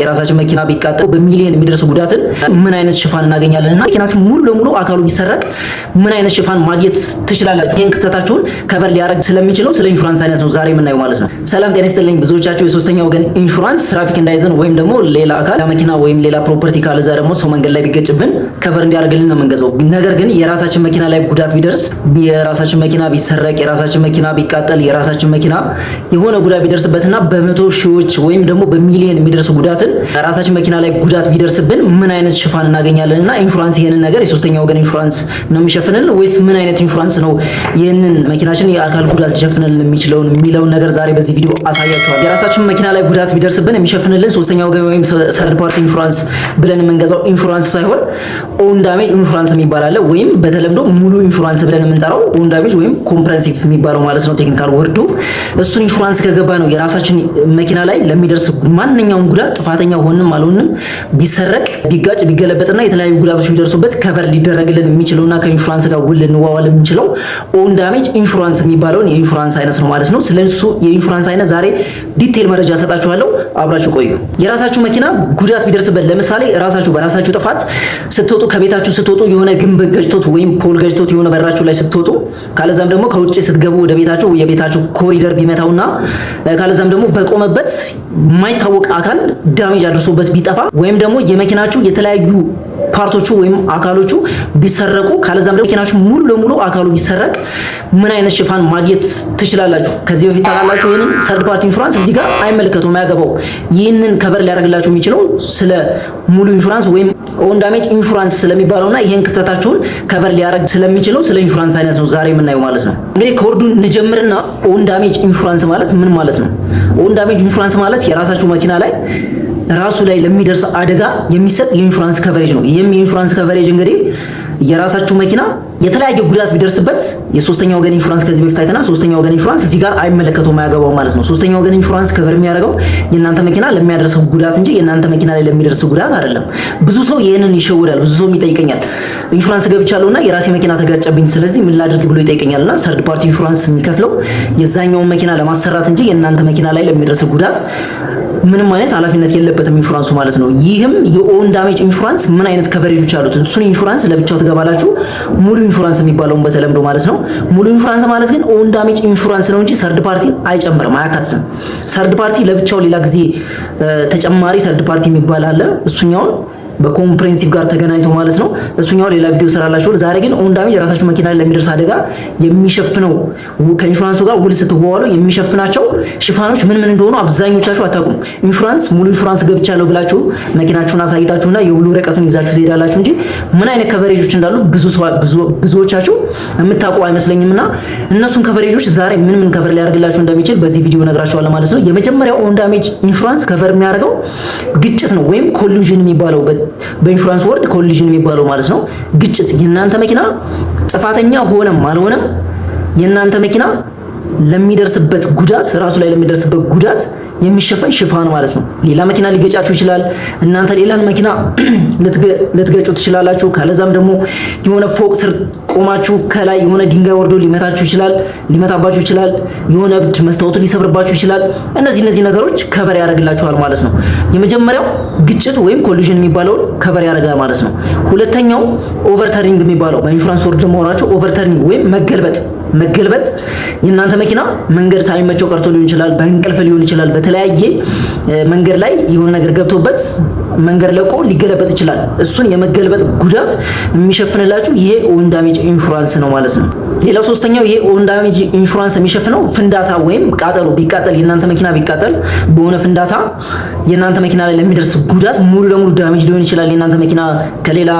የራሳችን መኪና ቢቃጠል በሚሊዮን የሚደርስ ጉዳትን ምን አይነት ሽፋን እናገኛለን እና መኪናችሁ ሙሉ ለሙሉ አካሉ ቢሰረቅ ምን አይነት ሽፋን ማግኘት ትችላላችሁ? ይሄን ክፍተታችሁን ከቨር ሊያደርግ ስለሚችለው ስለ ኢንሹራንስ አይነት ነው ዛሬ የምናየው ማለት ነው። ሰላም ጤና ይስጥልኝ። ብዙዎቻችሁ የሶስተኛ ወገን ኢንሹራንስ ትራፊክ እንዳይዘን ወይም ደግሞ ሌላ አካል መኪና ወይም ሌላ ፕሮፐርቲ ካለ እዛ ደግሞ ሰው መንገድ ላይ ቢገጭብን ከቨር እንዲያደርግልን ነው የምንገዛው። ነገር ግን የራሳችን መኪና ላይ ጉዳት ቢደርስ፣ የራሳችን መኪና ቢሰረቅ፣ የራሳችን መኪና ቢቃጠል፣ የራሳችን መኪና የሆነ ጉዳት ቢደርስበትና በመቶ ሺዎች ወይም ደግሞ በሚሊዮን የሚደርስ ጉዳትን ራሳችን መኪና ላይ ጉዳት ቢደርስብን ምን አይነት ሽፋን እናገኛለንና ኢንሹራንስ ይሄንን ነገር የሶስተኛ ወገን ኢንሹራንስ ነው የሚሸፍንልን ወይስ ምን አይነት ኢንሹራንስ ነው ይሄንን መኪናችን የአካል ጉዳት ሊሸፍንልን የሚለውን ነገር ዛሬ በዚህ ቪዲዮ አሳያችኋለሁ። የራሳችን መኪና ላይ ጉዳት ቢደርስብን የሚሸፍንልን ሶስተኛ ወገን ወይም ሰርድ ፓርቲ ኢንሹራንስ ብለን የምንገዛው ኢንሹራንስ ሳይሆን ኦን ዳሜጅ ኢንሹራንስ የሚባል አለ፣ ወይም በተለምዶ ሙሉ ኢንሹራንስ ብለን የምንጠራው ኦን ዳሜጅ ወይም ኮምፕሬሄንሲቭ የሚባለው ማለት ነው ቴክኒካል ወርዱ። እሱን ኢንሹራንስ ከገባ ነው የራሳችን መኪና ላይ ለሚደርስ ማንኛውም ጉዳት ጥፋተኛ ሆንም አልሆንም ቢሰረቅ፣ ቢጋጭ፣ ቢገለበጥና የተለያዩ ጉዳቶች ቢደርሱበት ከቨር ሊደረግልን የሚችለውና ከኢንሹራንስ ጋር ውል ልንዋዋል የምንችለው ኦን ዳሜጅ ኢንሹራንስ የሚባለውን የኢንሹራንስ አይነት ነው ማለት ነው። ስለሱ የኢንሹራንስ አይነት ዛሬ ዲቴል መረጃ ሰጣችኋለሁ። አብራችሁ ቆዩ። የራሳችሁ መኪና ጉዳት ቢደርስበት ለምሳሌ ራሳችሁ በራሳችሁ ጥፋት ስትወጡ ከቤታችሁ ስትወጡ የሆነ ግንብ ገጭቶት ወይም ፖል ገጭቶት የሆነ በራችሁ ላይ ስትወጡ ካለዛም ደግሞ ከውጭ ስትገቡ ወደ ቤታችሁ የቤታችሁ ኮሪደር ቢመታውና ካለዛም ደግሞ በቆመበት የማይታወቅ አካል ዳሜጅ አድርሶበት ቢጠፋ ወይም ደግሞ የመኪናችሁ የተለያዩ ፓርቶቹ ወይም አካሎቹ ቢሰረቁ ካለዛም ደግሞ መኪናችሁ ሙሉ ለሙሉ አካሉ ቢሰረቅ ምን አይነት ሽፋን ማግኘት ትችላላችሁ? ከዚህ በፊት ታውቃላችሁ። ይሄንን ሰርድ ፓርቲ ኢንሹራንስ እዚህ ጋር አይመለከተውም፣ አያገባው። ይህንን ከቨር ሊያደርግላችሁ የሚችለው ስለ ሙሉ ኢንሹራንስ ወይም ኦን ዳሜጅ ኢንሹራንስ ስለሚባለውና ይሄን ክፍተታችሁን ከቨር ሊያደርግ ስለሚችለው ስለ ኢንሹራንስ አይነት ነው ዛሬ የምናየው ማለት ነው። እንግዲህ ከወርዱ እንጀምርና ኦን ዳሜጅ ኢንሹራንስ ማለት ምን ማለት ነው? ኦን ዳሜጅ ኢንሹራንስ ማለት የራሳችሁ መኪና ላይ ራሱ ላይ ለሚደርስ አደጋ የሚሰጥ የኢንሹራንስ ከቨሬጅ ነው። ይሄም የኢንሹራንስ ከቨሬጅ እንግዲህ የራሳችሁ መኪና የተለያየ ጉዳት ቢደርስበት የሶስተኛ ወገን ኢንሹራንስ ከዚህ በፊት አይተናል። ሶስተኛ ወገን ኢንሹራንስ እዚህ ጋር አይመለከተውም፣ አያገባው ማለት ነው። ሶስተኛ ወገን ኢንሹራንስ ከቨር የሚያደርገው የእናንተ መኪና ለሚያደርሰው ጉዳት እንጂ የእናንተ መኪና ላይ ለሚደርስ ጉዳት አይደለም። ብዙ ሰው ይሄንን ይሸውዳል። ብዙ ሰው ይጠይቀኛል፣ ኢንሹራንስ ገብቻለሁና የራሴ መኪና ተጋጨብኝ፣ ስለዚህ ምን ላድርግ ብሎ ይጠይቀኛልና ሰርድ ፓርቲ ኢንሹራንስ የሚከፍለው የዛኛውን መኪና ለማሰራት እንጂ የእናንተ መኪና ላይ ለሚደርስ ጉዳት ምንም አይነት ኃላፊነት የለበትም ኢንሹራንሱ ማለት ነው። ይህም የኦን ዳሜጅ ኢንሹራንስ ምን አይነት ከቨሬጆች አሉት እሱን ኢንሹራንስ ለብቻው ትገባላችሁ። ሙሉ ኢንሹራንስ የሚባለውን በተለምዶ ማለት ነው። ሙሉ ኢንሹራንስ ማለት ግን ኦን ዳሜጅ ኢንሹራንስ ነው እንጂ ሰርድ ፓርቲ አይጨምርም፣ አያካትትም። ሰርድ ፓርቲ ለብቻው ሌላ ጊዜ ተጨማሪ ሰርድ ፓርቲ የሚባል አለ። እሱኛውን በኮምፕሬሄንሲቭ ጋር ተገናኝቶ ማለት ነው። እሱኛው ሌላ ቪዲዮ ሰራላችሁ። ዛሬ ግን ኦን ዳሜጅ የራሳችሁ መኪና ላይ ለሚደርስ አደጋ የሚሸፍነው ከኢንሹራንሱ ጋር ውል ስትዋዋሉ የሚሸፍናቸው ሽፋኖች ምን እንደሆኑ አብዛኞቻችሁ አታውቁም። ኢንሹራንስ ሙሉ ኢንሹራንስ ገብቻለሁ ብላችሁ መኪናችሁን አሳይታችሁና የውሉ ወረቀቱን ይዛችሁ ትሄዳላችሁ እንጂ ምን አይነት ከቨሬጆች እንዳሉ ብዙዎቻችሁ የምታውቁ አይመስለኝምና እነሱን ከቨሬጆች ዛሬ ምን ከቨር ሊያደርግላችሁ እንደሚችል በዚህ ቪዲዮ ነግራችኋለሁ ማለት ነው። የመጀመሪያው ኦን ዳሜጅ ኢንሹራንስ ከቨር የሚያደርገው ግጭት ነው ወይም ኮሊዥን የሚባለው በኢንሹራንስ ወርድ ኮሊዥን የሚባለው ማለት ነው። ግጭት የእናንተ መኪና ጥፋተኛ ሆነም አልሆነም የእናንተ መኪና ለሚደርስበት ጉዳት ራሱ ላይ ለሚደርስበት ጉዳት የሚሸፈን ሽፋን ማለት ነው። ሌላ መኪና ሊገጫችሁ ይችላል። እናንተ ሌላ መኪና ልትገጩ ትችላላችሁ። ካለዛም ደግሞ የሆነ ፎቅ ስር ቆማችሁ ከላይ የሆነ ድንጋይ ወርዶ ሊመታባችሁ ይችላል። የሆነ እብድ መስታወቱ ሊሰብርባችሁ ይችላል። እነዚህ ነገሮች ከቨር ያደርግላችኋል ማለት ነው። የመጀመሪያው ግጭት ወይም ኮሊዥን የሚባለውን ከቨር ያደርጋል ማለት ነው። ሁለተኛው ኦቨርተርኒንግ የሚባለው በኢንሹራንስ ወርድ ደግሞ ወራችሁ ኦቨርተርኒንግ ወይም መገልበጥ የእናንተ መኪና መንገድ ሳይመቸው ቀርቶ ሊሆን ይችላል፣ በእንቅልፍ ሊሆን ይችላል፣ በተለያየ መንገድ ላይ የሆነ ነገር ገብቶበት መንገድ ለቆ ሊገለበጥ ይችላል። እሱን የመገልበጥ ጉዳት የሚሸፍንላችሁ ይሄ ኦን ዳሜጅ ኢንሹራንስ ነው ማለት ነው። ሌላው ሶስተኛው ይሄ ኦን ዳሜጅ ኢንሹራንስ የሚሸፍነው ፍንዳታ ወይም ቃጠሎ ቢቃጠል የእናንተ መኪና ቢቃጠል በሆነ ፍንዳታ የእናንተ መኪና ላይ ለሚደርስ ጉዳት ሙሉ ለሙሉ ዳሜጅ ሊሆን ይችላል። የእናንተ መኪና ከሌላ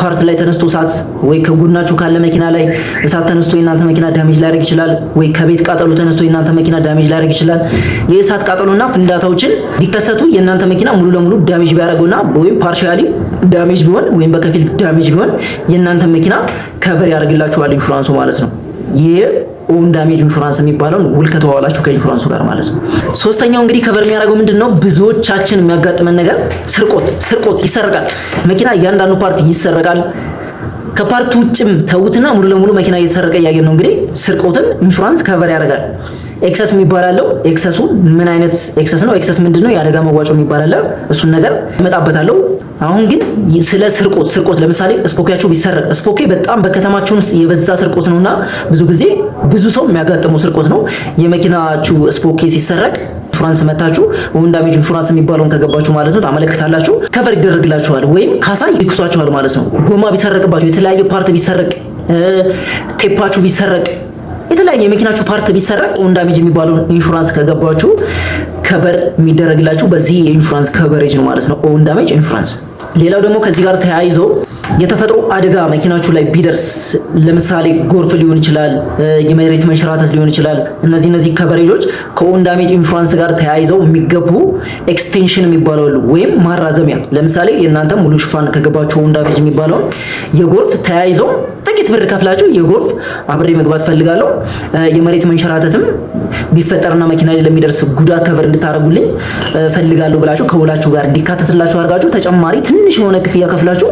ፓርት ላይ ተነስቶ እሳት ወይ ከጎናችሁ ካለ መኪና ላይ እሳት ተነስቶ የእናንተ መኪና ዳሜጅ ሊያደርግ ይችላል። ወይ ከቤት ቃጠሎ ተነስቶ የእናንተ መኪና ዳሜጅ ሊያደርግ ይችላል። የእሳት ቃጠሎና ፍንዳታዎችን ቢከሰቱ የእናንተ መኪና ሙሉ ለሙሉ ዳሜጅ ቢያደርገውና ወይም ፓርሻሊ ዳሜጅ ቢሆን ወይም በከፊል ዳሜጅ ቢሆን የእናንተ መኪና ከቨር ያደርግላችኋል ኢንሹራንሱ ማለት ነው። ይሄ ኦን ዳሜጅ ኢንሹራንስ የሚባለውን ውል ከተዋዋላችሁ ከኢንሹራንሱ ጋር ማለት ነው። ሶስተኛው እንግዲህ ከቨር የሚያደርገው ምንድነው? ብዙዎቻችን የሚያጋጥመን ነገር ስርቆት ይሰረቃል። መኪና እያንዳንዱ ፓርት ይሰረቃል። ከፓርት ውጭም ተውትና ሙሉ ለሙሉ መኪና እየተሰረቀ እያየን ነው። እንግዲህ ስርቆትን ኢንሹራንስ ከቨር ያደርጋል። ኤክሰስ የሚባል አለው። ኤክሰሱ ምን አይነት ኤክሰስ ነው? ኤክሰስ ምንድነው? የአደጋ መዋጮ የሚባል አለ። እሱን ነገር እመጣበታለሁ። አሁን ግን ስለ ስርቆት ለምሳሌ ስፖኬያችሁ ቢሰረቅ፣ ስፖኬ በጣም በከተማችን ውስጥ የበዛ ስርቆት ነውና ብዙ ጊዜ ብዙ ሰው የሚያጋጥመው ስርቆት ነው። የመኪናችሁ ስፖኬ ሲሰረቅ ኢንሹራንስ መታችሁ ኦን ዳሜጅ ኢንሹራንስ የሚባለውን ከገባችሁ ማለት ነው ታመለክታላችሁ። ከቨር ይደረግላችኋል ወይም ካሳ ይክሷችኋል ማለት ነው። ጎማ ቢሰረቅባችሁ፣ የተለያየ ፓርት ቢሰረቅ፣ ቴፓችሁ ቢሰረቅ፣ የተለያየ የመኪናችሁ ፓርት ቢሰረቅ ኦን ዳሜጅ የሚባለውን ኢንሹራንስ ከገባችሁ ከቨር የሚደረግላችሁ በዚህ የኢንሹራንስ ከቨሬጅ ነው ማለት ነው፣ ኦን ዳሜጅ ኢንሹራንስ። ሌላው ደግሞ ከዚህ ጋር ተያይዞ የተፈጥሮ አደጋ መኪናችሁ ላይ ቢደርስ ለምሳሌ ጎርፍ ሊሆን ይችላል፣ የመሬት መንሸራተት ሊሆን ይችላል። እነዚህ ከቨሬጆች ከኦን ዳሜጅ ኢንሹራንስ ጋር ተያይዘው የሚገቡ ኤክስቴንሽን የሚባለው ወይም ማራዘሚያ። ለምሳሌ የእናንተ ሙሉ ሽፋን ከገባችሁ ኦን ዳሜጅ የሚባለው የጎርፍ ተያይዘው ጥቂት ብር ከፍላችሁ የጎርፍ አብሬ መግባት ፈልጋለሁ፣ የመሬት መንሸራተትም ቢፈጠርና መኪና ላይ ለሚደርስ ጉዳት ከቨር እንድታረጉልኝ ፈልጋለሁ ብላችሁ ከውላችሁ ጋር እንዲካተትላችሁ አድርጋችሁ ተጨማሪ ትንሽ የሆነ ክፍያ ከፍላችሁ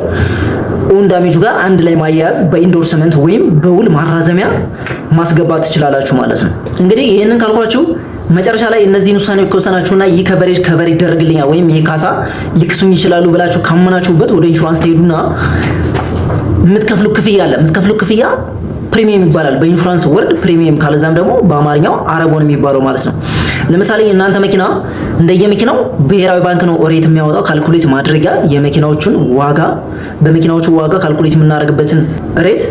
ኦን ዳሜጁ ጋር አንድ ላይ ማያያዝ በኢንዶርስመንት ወይም በውል ማራዘሚያ ማስገባት ትችላላችሁ ማለት ነው። እንግዲህ ይህንን ካልኳችሁ መጨረሻ ላይ እነዚህን ውሳኔ ከወሰናችሁና ይህ ከቨሬጅ ከቨር ይደረግልኛል ወይም ይሄ ካሳ ሊክሱኝ ይችላሉ ብላችሁ ካመናችሁበት ወደ ኢንሹራንስ ትሄዱና የምትከፍሉ ክፍያ አለ። የምትከፍሉ ክፍያ ፕሪሚየም ይባላል በኢንሹራንስ ወርድ ፕሪሚየም፣ ካለዛም ደግሞ በአማርኛው አረቦን የሚባለው ማለት ነው። ለምሳሌ እናንተ መኪና እንደየመኪናው ብሔራዊ ባንክ ነው ሬት የሚያወጣው ካልኩሌት ማድረጊያ የመኪናዎቹን ዋጋ በመኪናዎቹ ዋጋ ካልኩሌት የምናደርግበትን ሬት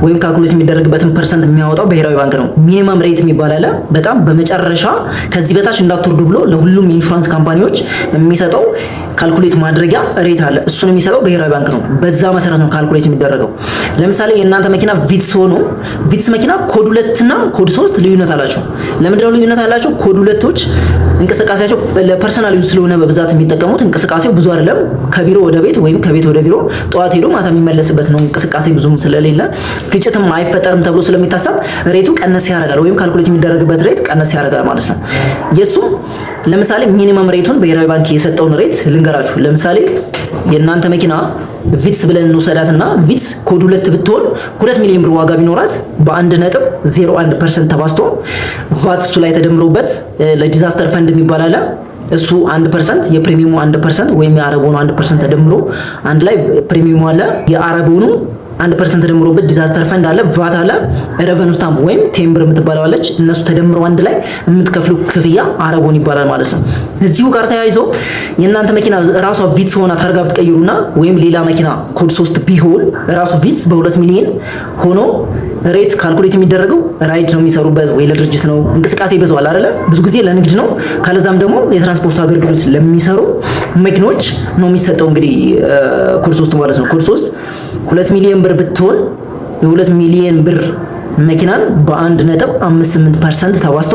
ወይም ካልኩሌት የሚደረግበትን ፐርሰንት የሚያወጣው ብሔራዊ ባንክ ነው። ሚኒመም ሬት የሚባል አለ። በጣም በመጨረሻ ከዚህ በታች እንዳትወርዱ ብሎ ለሁሉም የኢንሹራንስ ካምፓኒዎች የሚሰጠው ካልኩሌት ማድረጊያ ሬት አለ። እሱን የሚሰጠው ብሔራዊ ባንክ ነው። በዛ መሰረት ነው ካልኩሌት የሚደረገው። ለምሳሌ የእናንተ መኪና ቪትስ ሆኖ ቪትስ መኪና ኮድ 2 እና ኮድ 3 ልዩነት አላቸው። ለምንድነው ልዩነት አላቸው? ኮድ 2ቶች እንቅስቃሴያቸው ለፐርሰናል ዩዝ ስለሆነ በብዛት የሚጠቀሙት እንቅስቃሴው ብዙ አይደለም። ከቢሮ ወደ ቤት ወይም ከቤት ወደ ቢሮ ጠዋት ሄዶ ማታ የሚመለስበት ነው። እንቅስቃሴ ብዙም ስለሌለ ግጭትም አይፈጠርም ተብሎ ስለሚታሰብ ሬቱ ቀነስ ያደርጋል ወይም ካልኩሌት የሚደረግበት ሬት ቀነስ ያደርጋል ማለት ነው። የሱ ለምሳሌ ሚኒመም ሬቱን ብሔራዊ ባንክ የሰጠውን ሬት ልንገራችሁ። ለምሳሌ የእናንተ መኪና ቪትስ ብለን እንወሰዳትና ቪትስ ኮድ 2 ብትሆን 2 ሚሊዮን ብር ዋጋ ቢኖራት በ1.01% ተባዝቶ ቫት እሱ ላይ ተደምሮበት ለዲዛስተር ፈንድ የሚባል አለ። እሱ 1% የፕሪሚየሙ 1% ወይም የአረቦኑ 1% ተደምሮ አንድ ላይ ፕሪሚየሙ አለ። የአረቦኑ 1% ተደምሮበት ዲዛስተር ፈንድ አለ፣ ቫት አለ፣ ሬቨኑ ስታምፕ ወይም ቴምብር የምትባለው አለች። እነሱ ተደምረው አንድ ላይ የምትከፍሉ ክፍያ አረቦን ይባላል ማለት ነው። እዚሁ ጋር ተያይዞ የእናንተ መኪና ራሷ ቪትስ ሆና ታርጋ ብትቀይሩና ወይም ሌላ መኪና ኮድ 3 ቢሆን ራሱ ቪትስ በ2 ሚሊዮን ሆኖ ሬት ካልኩሌት የሚደረገው ራይድ ነው የሚሰሩበት ወይ ለድርጅት ነው። እንቅስቃሴ ይበዛዋል አይደለ? ብዙ ጊዜ ለንግድ ነው። ካለዛም ደግሞ የትራንስፖርት አገልግሎት ለሚሰሩ መኪኖች ነው የሚሰጠው። እንግዲህ ኮድ 3 ማለት ነው። ኮድ 3 2 ሚሊዮን ብር ብትሆን የ2 ሚሊዮን ብር መኪናን በ1.58% ተዋስቶ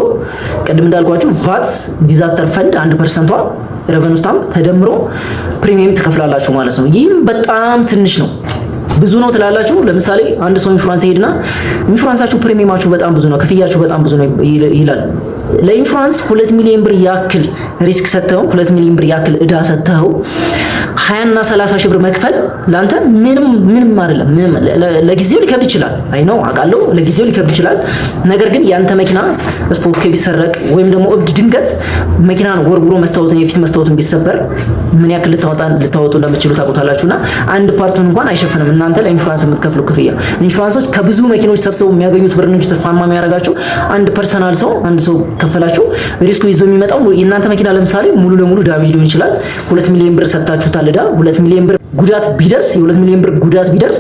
ቅድም እንዳልኳችሁ ቫት ዲዛስተር ፈንድ 1%ቷ ሬቨኑ ስታምፕ ተደምሮ ፕሪሚየም ትከፍላላችሁ ማለት ነው። ይህም በጣም ትንሽ ነው። ብዙ ነው ትላላችሁ። ለምሳሌ አንድ ሰው ኢንሹራንስ ይሄድና ኢንሹራንሳችሁ ፕሪሚየማችሁ በጣም ብዙ ነው፣ ክፍያችሁ በጣም ብዙ ነው ይላል። ለኢንሹራንስ 2 ሚሊዮን ብር ያክል ሪስክ ሰጥተው 2 ሚሊዮን ብር ያክል እዳ ሰጥተው 20 እና 30 ሺህ ብር መክፈል ላንተ ምንም አይደለም። ለጊዜው ሊከብድ ይችላል። አይ ነው አውቃለሁ፣ ለጊዜው ሊከብድ ይችላል። ነገር ግን ያንተ መኪና ስፖኬ ቢሰረቅ ወይም ደግሞ እብድ ድንገት መኪናን ወርውሮ መስታወቱን የፊት መስታወቱን ቢሰበር ምን ያክል ልታወጡ እንደምትችሉ ታውቁታላችሁና አንድ ፓርቱን እንኳን አይሸፍንም እናንተ ለኢንሹራንስ የምትከፍሉ ክፍያ። ኢንሹራንሶች ከብዙ መኪኖች ሰብስበው የሚያገኙት ብር እንጂ ትርፋማ የሚያደርጋቸው አንድ ፐርሰናል ሰው አንድ ሰው ከፈላችሁ ሪስኩ ይዞ የሚመጣው የእናንተ መኪና ለምሳሌ ሙሉ ለሙሉ ዳሜጅ ሊሆን ይችላል። 2 ሚሊዮን ብር ሰጣችሁታል እዳ 2 ሚሊዮን ብር ጉዳት ቢደርስ የ2 ሚሊዮን ብር ጉዳት ቢደርስ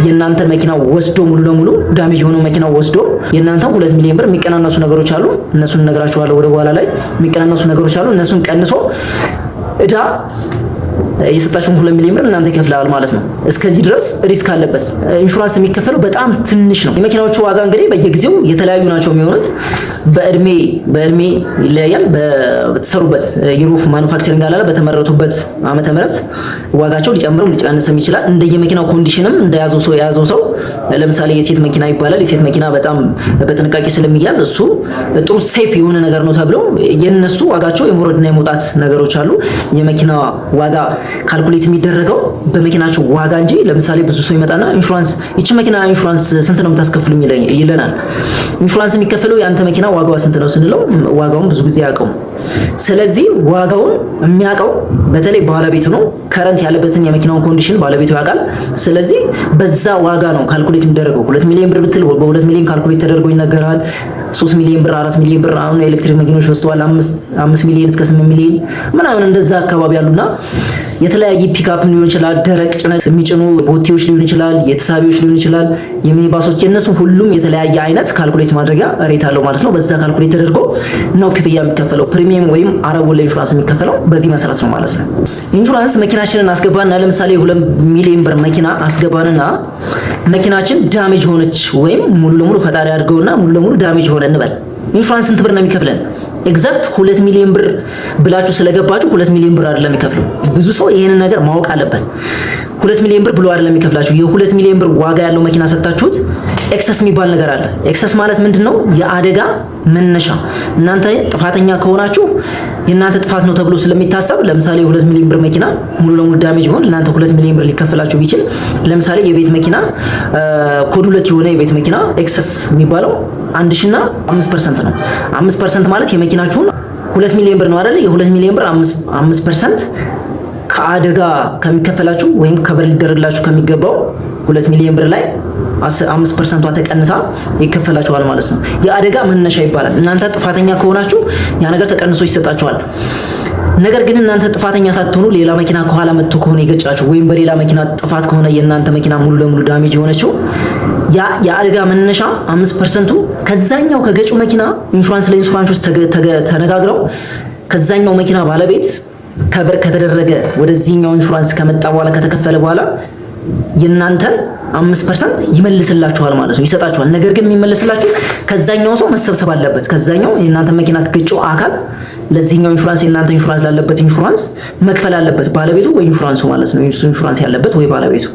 የእናንተ መኪና ወስዶ ሙሉ ለሙሉ ዳሜጅ የሆነው መኪና ወስዶ የእናንተ 2 ሚሊዮን ብር የሚቀናነሱ ነገሮች አሉ። እነሱን እነግራችኋለሁ ወደ በኋላ ላይ የሚቀናነሱ ነገሮች አሉ። እነሱን ቀንሶ እዳ የሰጣችሁን 2 ሚሊዮን ብር እናንተ ይከፍላል ማለት ነው። እስከዚህ ድረስ ሪስክ አለበት። ኢንሹራንስ የሚከፈለው በጣም ትንሽ ነው። የመኪናዎቹ ዋጋ እንግዲህ በየጊዜው የተለያዩ ናቸው የሚሆኑት። በእድሜ ይለያያል። በተሰሩበት የሩፍ ማኑፋክቸሪንግ አላለ በተመረቱበት ዓመተ ምህረት ዋጋቸው ሊጨምርም ሊቀንስም ይችላል። እንደየመኪናው ኮንዲሽንም እንደያዘው ሰው የያዘው ሰው ለምሳሌ የሴት መኪና ይባላል። የሴት መኪና በጣም በጥንቃቄ ስለሚያዝ እሱ ጥሩ ሴፍ የሆነ ነገር ነው ተብሎ የነሱ ዋጋቸው የመውረድና የመውጣት ነገሮች አሉ። የመኪና ዋጋ ካልኩሌት የሚደረገው በመኪናቸው ዋጋ እንጂ ለምሳሌ ብዙ ሰው ይመጣና ኢንሹራንስ እቺ መኪና ኢንሹራንስ ስንት ነው የምታስከፍሉኝ ይለናል። ኢንሹራንስ የሚከፈለው ያንተ መኪና ዋጋዋ ስንት ነው ስንለው ዋጋውን ብዙ ጊዜ ያውቀው። ስለዚህ ዋጋውን የሚያውቀው በተለይ ባለቤቱ ነው። ከረንት ያለበትን የመኪናውን ኮንዲሽን ባለቤቱ ያውቃል። ስለዚህ በዛ ዋጋ ነው ካልኩሌት የሚደረገው። 2 ሚሊዮን ብር ብትል በ2 ሚሊዮን ካልኩሌት ተደርጎ ይነገራል። 3 ሚሊዮን ብር 4 ሚሊዮን ብር አሁን ኤሌክትሪክ መኪኖች ወስተዋል 5 ሚሊዮን እስከ 8 ሚሊዮን ምናምን እንደዛ አካባቢ ያሉና የተለያየ ፒክአፕ ሊሆን ይችላል፣ ደረቅ ጭነት የሚጭኑ ቦቴዎች ሊሆን ይችላል፣ የተሳቢዎች ሊሆን ይችላል፣ የሚኒባሶች የነሱ ሁሉም የተለያየ አይነት ካልኩሌት ማድረጊያ ሬት አለው ማለት ነው። በዛ ካልኩሌት ተደርጎ ነው ክፍያ የሚከፈለው። ፕሪሚየም ወይም አረብ ወለ ኢንሹራንስ የሚከፈለው በዚህ መሰረት ነው ማለት ነው። ኢንሹራንስ መኪናችንን አስገባና ለምሳሌ 2 ሚሊዮን ብር መኪና አስገባንና መኪናችን ዳሜጅ ሆነች ወይም ሙሉ ለሙሉ ፈጣሪ አድርገውና ሙሉ ለሙሉ ዳሜጅ ሆነ እንበል። ኢንሹራንስ ስንት ብር ነው የሚከፍለን? ኤግዛክት 2 ሚሊዮን ብር ብላችሁ ስለገባችሁ 2 ሚሊዮን ብር አይደለም የሚከፍለው። ብዙ ሰው ይሄንን ነገር ማወቅ አለበት። 2 ሚሊዮን ብር ብሎ አይደለም የሚከፍላችሁ። የ2 ሚሊዮን ብር ዋጋ ያለው መኪና ሰጣችሁት ኤክሰስ የሚባል ነገር አለ። ኤክሰስ ማለት ምንድነው? የአደጋ መነሻ። እናንተ ጥፋተኛ ከሆናችሁ የእናንተ ጥፋት ነው ተብሎ ስለሚታሰብ ለምሳሌ 2 ሚሊዮን ብር መኪና ሙሉ ለሙሉ ዳሜጅ ቢሆን እናንተ 2 ሚሊዮን ብር ሊከፈላችሁ ቢችል፣ ለምሳሌ የቤት መኪና ኮድ 2 የሆነ የቤት መኪና ኤክሰስ የሚባለው 1000 እና 5% ነው። 5% ማለት የመኪናችሁን 2 ሚሊዮን ብር ነው አይደል? የ2 ሚሊዮን ብር 5% ከአደጋ ከሚከፈላችሁ ወይም ከበር ሊደረግላችሁ ከሚገባው 2 ሚሊዮን ብር ላይ 5% ተቀንሳ ይከፈላችኋል ማለት ነው። የአደጋ መነሻ ይባላል። እናንተ ጥፋተኛ ከሆናችሁ ያ ነገር ተቀንሶ ይሰጣችኋል። ነገር ግን እናንተ ጥፋተኛ ሳትሆኑ ሌላ መኪና ከኋላ መጥቶ ከሆነ የገጫችሁ ወይም በሌላ መኪና ጥፋት ከሆነ የእናንተ መኪና ሙሉ ለሙሉ ዳሜጅ የሆነችው የአደጋ መነሻ 5% ከዛኛው ከገጩ መኪና ኢንሹራንስ ለኢንሹራንስ ተነጋግረው ከዛኛው መኪና ባለቤት ከበር ከተደረገ ወደዚህኛው ኢንሹራንስ ከመጣ በኋላ ከተከፈለ በኋላ የእናንተ 5% ይመልስላችኋል ማለት ነው፣ ይሰጣችኋል። ነገር ግን የሚመልስላችሁ ከዛኛው ሰው መሰብሰብ አለበት። ከዛኛው የእናንተ መኪና ከገጨው አካል ለዚህኛው ኢንሹራንስ የእናንተ ኢንሹራንስ ላለበት ኢንሹራንስ መክፈል አለበት፣ ባለቤቱ ወይ ኢንሹራንሱ ማለት ነው። ኢንሹራንስ ያለበት ወይ ባለቤቱ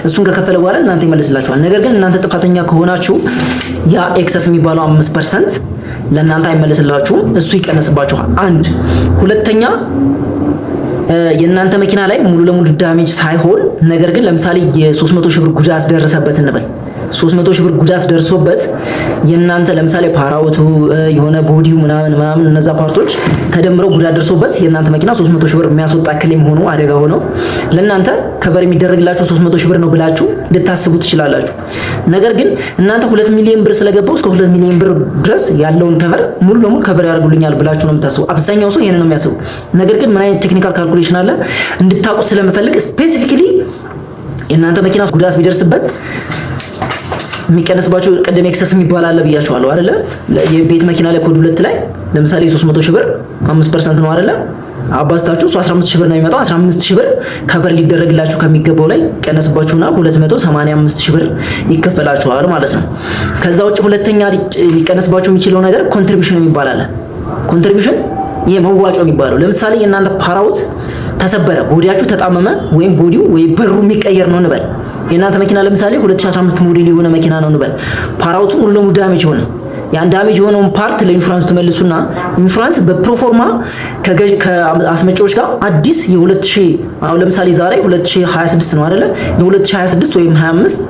እሱን ከከፈለ በኋላ እናንተ ይመልስላችኋል። ነገር ግን እናንተ ጥፋተኛ ከሆናችሁ ያ ኤክሰስ የሚባለው 5% ለእናንተ አይመልስላችሁም፣ እሱ ይቀነስባችኋል። አንድ ሁለተኛ የእናንተ መኪና ላይ ሙሉ ለሙሉ ዳሜጅ ሳይሆን ነገር ግን ለምሳሌ የ300 ሺህ ብር ጉዳት ደረሰበት እንበል። 300 ሺህ ብር ጉዳት ደርሶበት የእናንተ ለምሳሌ ፓራውቱ የሆነ ቦዲው ምናምን እነዛ ፓርቶች ተደምረው ጉዳት ደርሶበት የእናንተ መኪና 300 ሺህ ብር የሚያስወጣ ክሌም ሆኖ አደጋ ሆኖ ለእናንተ ከበር የሚደረግላችሁ 300 ሺህ ብር ነው ብላችሁ ልታስቡ ትችላላችሁ። ነገር ግን እናንተ 2 ሚሊዮን ብር ስለገባው እስከ 2 ሚሊዮን ብር ድረስ ያለውን ከበር ሙሉ ለሙሉ ከበር ያደርጉልኛል ብላችሁ ነው የምታስቡ። አብዛኛው ሰው ይሄንን ነው የሚያስቡ። ነገር ግን ምን አይነት ቴክኒካል ካልኩሌሽን አለ እንድታውቁ ስለምፈልግ ስፔሲፊካሊ የእናንተ መኪና ጉዳት ቢደርስበት የሚቀነስባችሁ ቀደም ኤክሰስ የሚባል አለ ብያችኋለሁ አይደለ? የቤት መኪና ላይ ኮድ 2 ላይ ለምሳሌ 300 ሺህ ብር 5% ነው አይደለ? አባስታችሁ 15 ሺህ ብር ነው የሚመጣው። 15 ሺህ ብር ከቨር ሊደረግላችሁ ከሚገባው ላይ ቀነስባችሁና 285 ሺህ ብር ይከፈላችኋል ማለት ነው። ከዛ ውጭ ሁለተኛ ሊቀነስባችሁ የሚችለው ነገር ኮንትሪቢዩሽን የሚባል አለ። ኮንትሪቢዩሽን ይሄ መዋጮ የሚባለው ለምሳሌ የእናንተ ፓራውት ተሰበረ፣ ቦዲያችሁ ተጣመመ ወይም ቦዲው ወይ በሩ የሚቀየር ነው እንበል። የእናንተ መኪና ለምሳሌ 2015 ሞዴል የሆነ መኪና ነው እንበል። ፓራውቱ ሙሉ ለሙሉ ዳሜጅ ሆነ። ያን ዳሜጅ የሆነውን ፓርት ለኢንሹራንስ ተመልሱና ኢንሹራንስ በፕሮፎርማ ከአስመጪዎች ጋር አዲስ የ2000 አሁን ለምሳሌ ዛሬ 2026 ነው አይደለ? የ2026 ወይም 25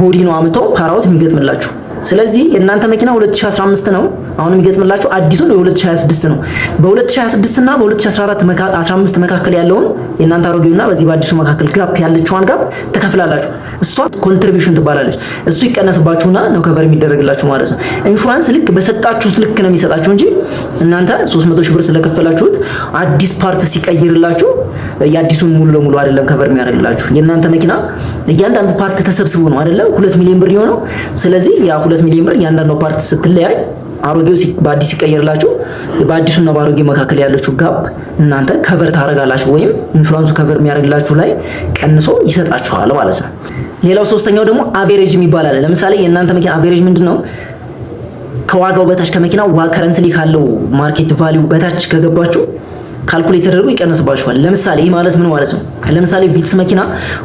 ቦዲ ነው አምጥተው ፓራውት የሚገጥምላችሁ። ስለዚህ የእናንተ መኪና 2015 ነው አሁን የሚገጥምላችሁ፣ አዲሱ ነው የ2026 ነው። በ2026 እና በ2015 መካከል ያለውን የእናንተ አሮጌውና በዚህ በአዲሱ መካከል ጋፕ ያለችዋን ጋፕ ተከፍላላችሁ። እሷ ኮንትሪቢዩሽን ትባላለች። እሱ ይቀነስባችሁና ነው ከቨር የሚደረግላችሁ ማለት ነው። ኢንሹራንስ ልክ በሰጣችሁት ልክ ነው የሚሰጣችሁ እንጂ እናንተ 300 ሺህ ብር ስለከፈላችሁት አዲስ ፓርት ሲቀይርላችሁ የአዲሱን ሙሉ ለሙሉ አይደለም ከቨር የሚያደርግላችሁ። የእናንተ መኪና እያንዳንዱ ፓርት ተሰብስቦ ነው አይደለ 2 ሚሊዮን ብር የሆነው። ስለዚህ ያ 2 ሚሊዮን ብር እያንዳንዱ ፓርት ስትለያይ አሮጌው በአዲስ ሲቀየርላችሁ በአዲሱና በአሮጌው መካከል ያለችው ጋፕ እናንተ ከቨር ታረጋላችሁ ወይም ኢንሹራንሱ ከቨር የሚያደርግላችሁ ላይ ቀንሶ ይሰጣችኋል ማለት ነው። ሌላው ሶስተኛው ደግሞ አቬሬጅ የሚባል አለ። ለምሳሌ የእናንተ መኪና አቬሬጅ ምንድነው? ከዋጋው በታች ከመኪናው ከረንትሊ ካለው ማርኬት ቫልዩ በታች ከገባችሁ ካልኩሌት ተደርጎ ይቀነስባችኋል። ለምሳሌ ይህ ማለት ምን ማለት ነው? ለምሳሌ ቪትስ መኪና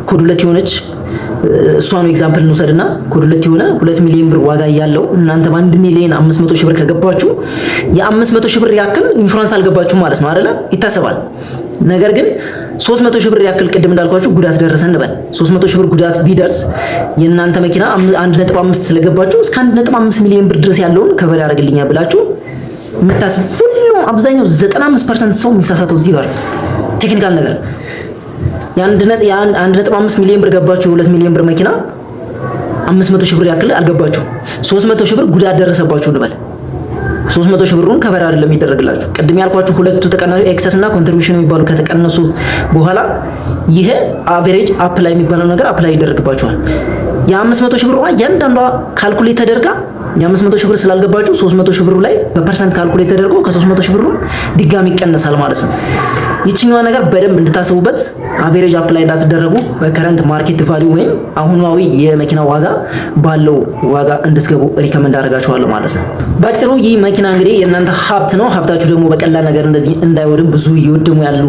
ኮድ 2 የሆነች እሷን ኤግዛምፕል እንውሰድና ኮድ 2 የሆነ 2 ሚሊዮን ብር ዋጋ ያለው እናንተ በ1 ሚሊዮን 500 ሺህ ብር ከገባችሁ የ500 ሺህ ብር ያክል ኢንሹራንስ አልገባችሁ ማለት ነው አይደለ? ይታሰባል። ነገር ግን 300 ሺህ ብር ያክል ቅድም እንዳልኳችሁ ጉዳት ደረሰ እንበል። 300 ሺህ ብር ጉዳት ቢደርስ የእናንተ መኪና 1.5 ስለገባችሁ እስከ 1.5 ሚሊዮን ብር ድረስ ያለውን ከበር ያደርግልኛል ብላችሁ የምታስቡ ሁሉም አብዛኛው 95% ሰው የሚሳሳተው እዚህ ጋር ቴክኒካል ነገር የ1.5 ሚሊዮን ብር ገባችሁ፣ የ2 ሚሊዮን ብር መኪና 500 ሺህ ብር ያክል አልገባችሁ፣ 300 ሺህ ብር ጉዳት ደረሰባችሁ እንበል። 300 ሺህ ብሩን ከበር አይደለም የሚደረግላችሁ። ቅድም ያልኳችሁ ሁለቱ ተቀናሽ ኤክሰስ እና ኮንትሪቢዩሽን የሚባሉ ከተቀነሱ በኋላ ይሄ አቨሬጅ አፕላይ የሚባለው ነገር አፕላይ ይደረግባችኋል። የ500 ሺህ ብር እያንዳንዷ ካልኩሌት ተደርጋ የ500 ሺህ ብር ስላልገባችሁ 300 ሺህ ብሩ ላይ በፐርሰንት ካልኩሌት ተደርጎ ከ300 ሺህ ብሩ ድጋሚ ይቀነሳል ማለት ነው። ይችኛዋ ነገር በደንብ እንድታስቡበት አቨሬጅ አፕላይ እንዳትደረጉ በከረንት ማርኬት ቫልዩ ወይም አሁናዊ የመኪና ዋጋ ባለው ዋጋ እንድትገቡ ሪከመንድ አደርጋችኋለሁ ማለት ነው። ባጭሩ ይህ መኪና እንግዲህ የእናንተ ሀብት ነው። ሀብታችሁ ደግሞ በቀላል ነገር እንደዚህ እንዳይወድም ብዙ እየወደሙ ያሉ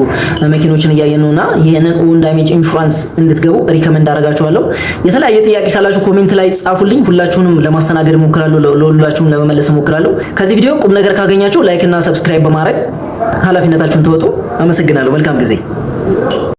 መኪኖችን እያየን ነውና ይሄንን ኦን ዳሜጅ ኢንሹራንስ እንድትገቡ ሪከመንድ አደርጋችኋለሁ። የተለያየ ጥያቄ ካላችሁ ኮሜንት ላይ ጻፉልኝ። ሁላችሁንም ለማስተናገድ እሞክራለሁ፣ ለሁላችሁም ለመመለስ እሞክራለሁ። ከዚህ ቪዲዮ ቁም ነገር ካገኛችሁ ላይክ እና ሰብስክራይብ በማድረግ ኃላፊነታችሁን ተወጡ። አመሰግናለሁ። መልካም ጊዜ